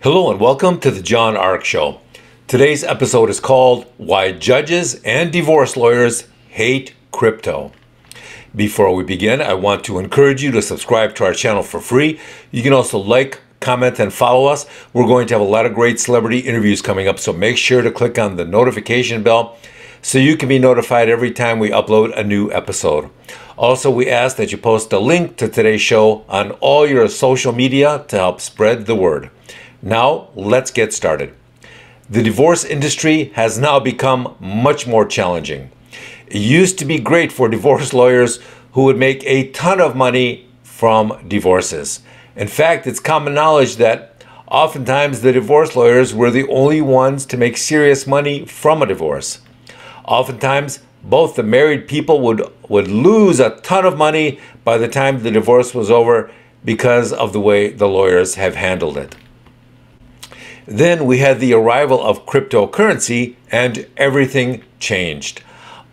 Hello and welcome to the John Ark Show. Today's episode is called Why Judges and Divorce Lawyers Hate Crypto. Before we begin, I want to encourage you to subscribe to our channel for free. You can also like, comment, and follow us. We're going to have a lot of great celebrity interviews coming up, so make sure to click on the notification bell so you can be notified every time we upload a new episode. Also, we ask that you post a link to today's show on all your social media to help spread the word. Now, let's get started. The divorce industry has now become much more challenging. It used to be great for divorce lawyers who would make a ton of money from divorces. In fact, it's common knowledge that oftentimes the divorce lawyers were the only ones to make serious money from a divorce. Oftentimes, both the married people would lose a ton of money by the time the divorce was over because of the way the lawyers have handled it. Then we had the arrival of cryptocurrency and everything changed.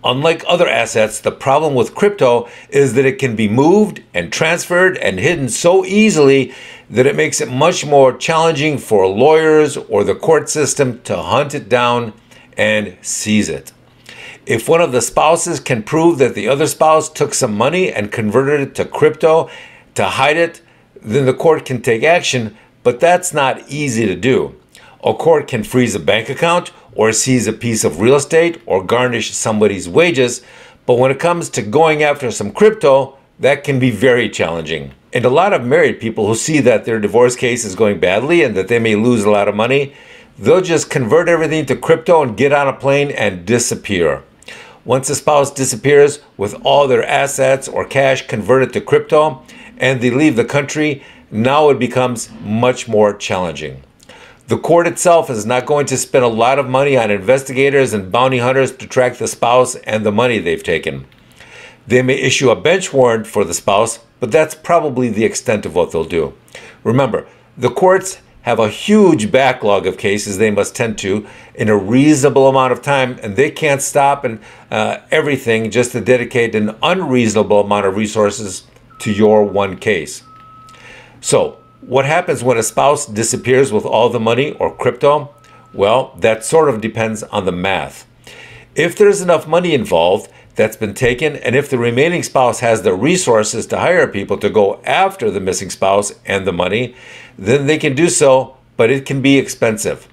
Unlike other assets, the problem with crypto is that it can be moved and transferred and hidden so easily that it makes it much more challenging for lawyers or the court system to hunt it down and seize it. If one of the spouses can prove that the other spouse took some money and converted it to crypto to hide it, then the court can take action, but that's not easy to do. A court can freeze a bank account or seize a piece of real estate or garnish somebody's wages, but when it comes to going after some crypto, that can be very challenging. And a lot of married people who see that their divorce case is going badly and that they may lose a lot of money, they'll just convert everything to crypto and get on a plane and disappear. Once a spouse disappears with all their assets or cash converted to crypto and they leave the country, now it becomes much more challenging. The court itself is not going to spend a lot of money on investigators and bounty hunters to track the spouse and the money they've taken. They may issue a bench warrant for the spouse, but that's probably the extent of what they'll do. Remember, the courts have a huge backlog of cases they must tend to in a reasonable amount of time, and they can't stop everything just to dedicate an unreasonable amount of resources to your one case. So, what happens when a spouse disappears with all the money or crypto? Well, that sort of depends on the math. If there's enough money involved that's been taken, and if the remaining spouse has the resources to hire people to go after the missing spouse and the money, then they can do so, but it can be expensive.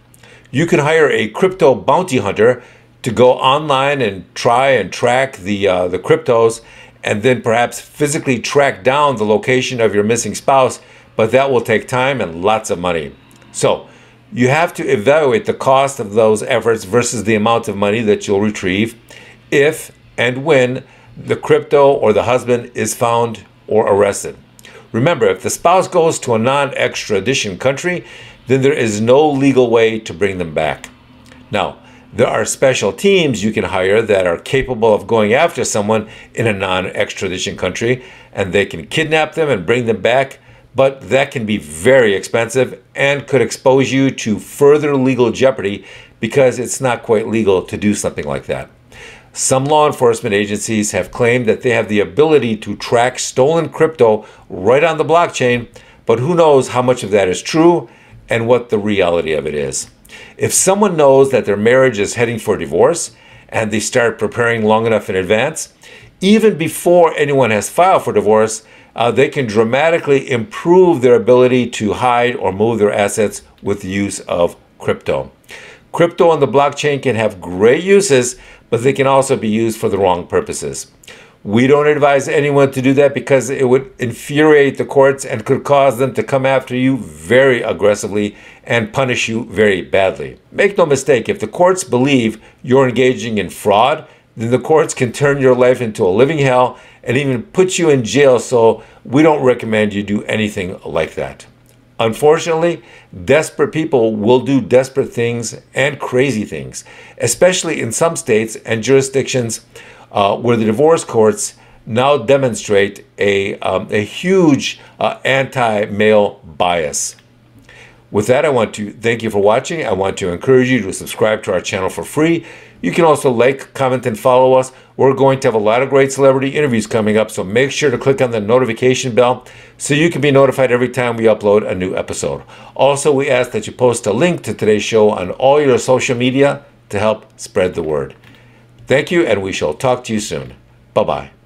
You can hire a crypto bounty hunter to go online and try and track the cryptos, and then perhaps physically track down the location of your missing spouse, but that will take time and lots of money. So you have to evaluate the cost of those efforts versus the amount of money that you'll retrieve if and when the crypto or the husband is found or arrested. Remember, if the spouse goes to a non-extradition country, then there is no legal way to bring them back. Now, there are special teams you can hire that are capable of going after someone in a non-extradition country, and they can kidnap them and bring them back, but that can be very expensive and could expose you to further legal jeopardy because it's not quite legal to do something like that. Some law enforcement agencies have claimed that they have the ability to track stolen crypto right on the blockchain, but who knows how much of that is true and what the reality of it is. If someone knows that their marriage is heading for divorce and they start preparing long enough in advance, even before anyone has filed for divorce, they can dramatically improve their ability to hide or move their assets with the use of crypto. Crypto on the blockchain can have great uses, but they can also be used for the wrong purposes. We don't advise anyone to do that because it would infuriate the courts and could cause them to come after you very aggressively and punish you very badly. Make no mistake, if the courts believe you're engaging in fraud, then the courts can turn your life into a living hell and even put you in jail, so we don't recommend you do anything like that. Unfortunately, desperate people will do desperate things and crazy things, especially in some states and jurisdictions where the divorce courts now demonstrate a huge anti-male bias. With that, I want to thank you for watching. I want to encourage you to subscribe to our channel for free. You can also like, comment, and follow us. We're going to have a lot of great celebrity interviews coming up, so make sure to click on the notification bell so you can be notified every time we upload a new episode. Also, we ask that you post a link to today's show on all your social media to help spread the word. Thank you, and we shall talk to you soon. Bye-bye.